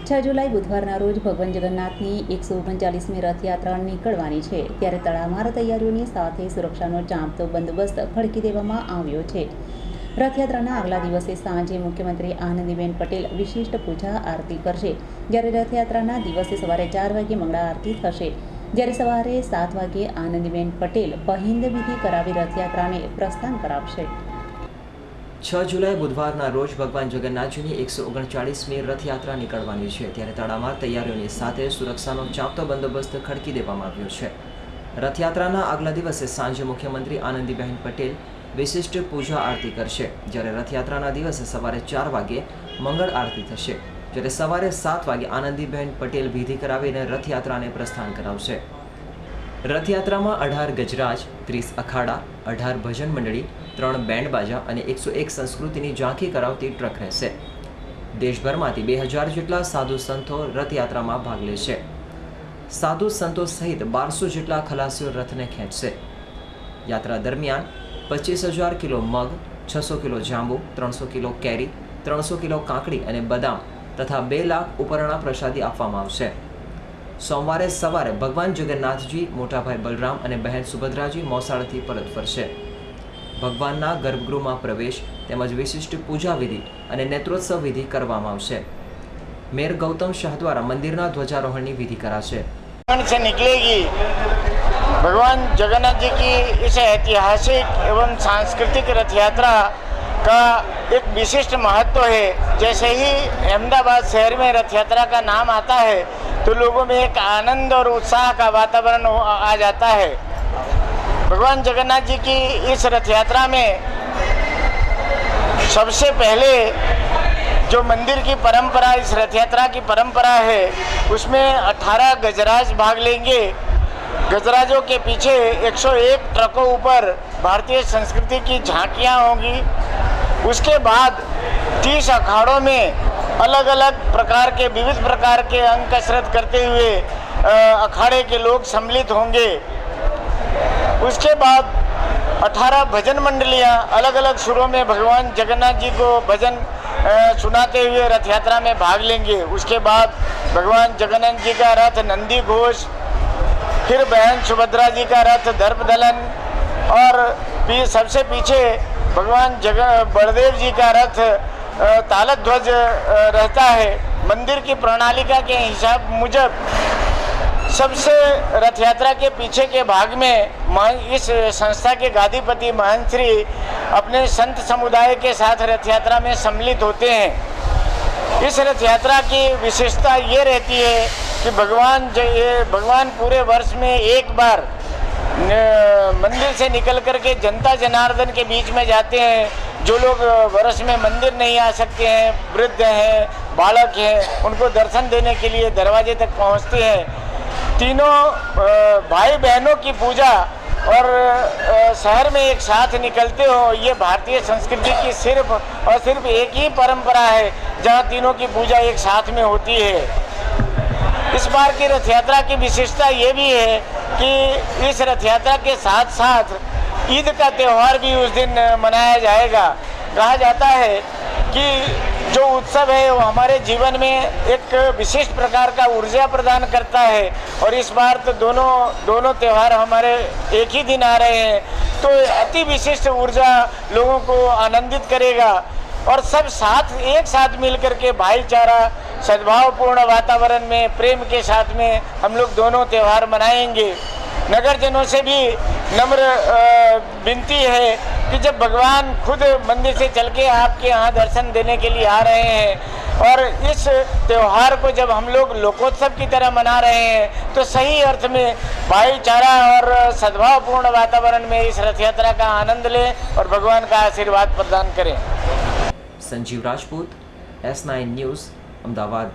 6 જુલાઈ બુધવારના રોજ ભગવાન જગન્નાથની 139મી રથયાત્રા નીકળવાની છે, ત્યારે તડામાર તૈયારીઓની સાથે સુરક્ષાનો ચાંપતો બંદોબસ્ત ખડકી દેવામાં આવ્યો છે। રથયાત્રાના આગલા દિવસે સાંજે મુખ્યમંત્રી આનંદીબેન પટેલ વિશિષ્ટ પૂજા આરતી કરશે, જ્યારે રથયાત્રાના દિવસે સવારે 4 વાગે મંગળા આરતી થશે, જ્યારે સવારે 7 વાગે આનંદીબેન પટેલ પહિંદ વિધિ કરાવી રથયાત્રાને પ્રસ્થાન કરાવશે। 6 જુલાઈ બુધવારના રોજ ભગવાન જગન્નાથજીની 139મી રથયાત્રા નીકળવાની છે, ત્યારે તડામાર તૈયારીઓની સાથે સુરક્ષાનો ચાંપતો બંદોબસ્ત ખડકી દેવામાં આવ્યો છે। રથયાત્રાના આગલા દિવસે સાંજે મુખ્યમંત્રી આનંદીબેન પટેલ વિશિષ્ટ પૂજા આરતી કરશે, જ્યારે રથયાત્રાના દિવસે સવારે 4 વાગે મંગળ આરતી થશે, જ્યારે સવારે 7 વાગે આનંદીબેન પટેલ વિધિ કરાવીને રથયાત્રાને પ્રસ્થાન કરાવશે। રથયાત્રામાં 18 ગજરાજ, 30 અખાડા, 18 ભજન મંડળી, 3 બેન્ડ બાજા અને 101 સંસ્કૃતિની ઝાંખી કરાવતી ટ્રક રહેશે। દેશભરમાંથી 2000 જેટલા સાધુ સંતો રથયાત્રામાં ભાગ લેશે। સાધુ સંતો સહિત 1200 જેટલા ખલાસીઓ રથને ખેંચશે। યાત્રા દરમિયાન 25,000 કિલો મગ, 600 કિલો જાંબુ, 300 કિલો કેરી, 300 કિલો કાકડી અને બદામ તથા 2 લાખ ઉપરના પ્રસાદી આપવામાં આવશે। સોમવારે સવારે ભગવાન જગન્નાથજી, મોટાભાઈ બલરામ અને બહેન સુભદ્રાજી મોસાળથી પરત ફરશે। ભગવાનના ગર્ભગૃહમાં પ્રવેશ તેમજ વિશિષ્ટ પૂજા વિધિ અને નેત્રોત્સવ વિધિ કરવામાં આવશે। મેયર ગૌતમ શાહ દ્વારા મંદિરના ધ્વજારોહણની વિધિ कराશે। से निकलेगी भगवान जगन्नाथ जी की इस ऐतिहासिक एवं सांस्कृतिक रथ यात्रा का एक विशिष्ट महत्व है। जैसे ही अहमदाबाद शहर में रथ यात्रा का नाम आता है तो लोगों में एक आनंद और उत्साह का वातावरण आ जाता है। भगवान जगन्नाथ जी की इस रथ यात्रा में सबसे पहले जो मंदिर की परंपरा, इस रथ यात्रा की परंपरा है, उसमें 18 गजराज भाग लेंगे। गजराजों के पीछे 101 ट्रकों ऊपर भारतीय संस्कृति की झांकियाँ होंगी। उसके बाद 30 अखाड़ों में अलग अलग प्रकार के विविध प्रकार के अंग कसरत करते हुए अखाड़े के लोग सम्मिलित होंगे। उसके बाद 18 भजन मंडलियाँ अलग अलग सुरों में भगवान जगन्नाथ जी को भजन सुनाते हुए रथ यात्रा में भाग लेंगे। उसके बाद भगवान जगन्नाथ जी का रथ नंदी घोष, फिर बहन सुभद्रा जी का रथ दर्प दलन और सबसे पीछे भगवान बलदेव जी का रथ तालत ध्वज रहता है। मंदिर की प्रणालिका के हिसाब मुजब सबसे रथ यात्रा के पीछे के भाग में इस संस्था के गादीपति महंत श्री अपने संत समुदाय के साथ रथ यात्रा में सम्मिलित होते हैं। इस रथ यात्रा की विशेषता ये रहती है कि भगवान पूरे वर्ष में एक बार मंदिर से निकल कर के जनता जनार्दन के बीच में जाते हैं। जो लोग वर्ष में मंदिर नहीं आ सकते हैं, वृद्ध हैं, बालक हैं, उनको दर्शन देने के लिए दरवाजे तक पहुंचते हैं। तीनों भाई बहनों की पूजा और शहर में एक साथ निकलते हो, ये भारतीय संस्कृति की सिर्फ और सिर्फ एक ही परंपरा है जहाँ तीनों की पूजा एक साथ में होती है। इस बार की रथ यात्रा की विशेषता ये भी है कि इस रथ यात्रा के साथ साथ ईद का त्यौहार भी उस दिन मनाया जाएगा। कहा जाता है कि जो उत्सव है वो हमारे जीवन में एक विशिष्ट प्रकार का ऊर्जा प्रदान करता है, और इस बार तो दोनों त्यौहार हमारे एक ही दिन आ रहे हैं, तो अति विशिष्ट ऊर्जा लोगों को आनंदित करेगा। और सब एक साथ मिलकर के भाईचारा, सद्भावपूर्ण वातावरण में, प्रेम के साथ में हम लोग दोनों त्यौहार मनाएंगे। नगरजनों से भी नम्र विनती है कि जब भगवान खुद मंदिर से चल के आपके यहाँ दर्शन देने के लिए आ रहे हैं और इस त्यौहार को जब हम लोग लोकोत्सव की तरह मना रहे हैं, तो सही अर्थ में भाईचारा और सद्भावपूर्ण वातावरण में इस रथ यात्रा का आनंद लें और भगवान का आशीर्वाद प्रदान करें। Sanjeev Rajput, S9 news, Ahmedabad.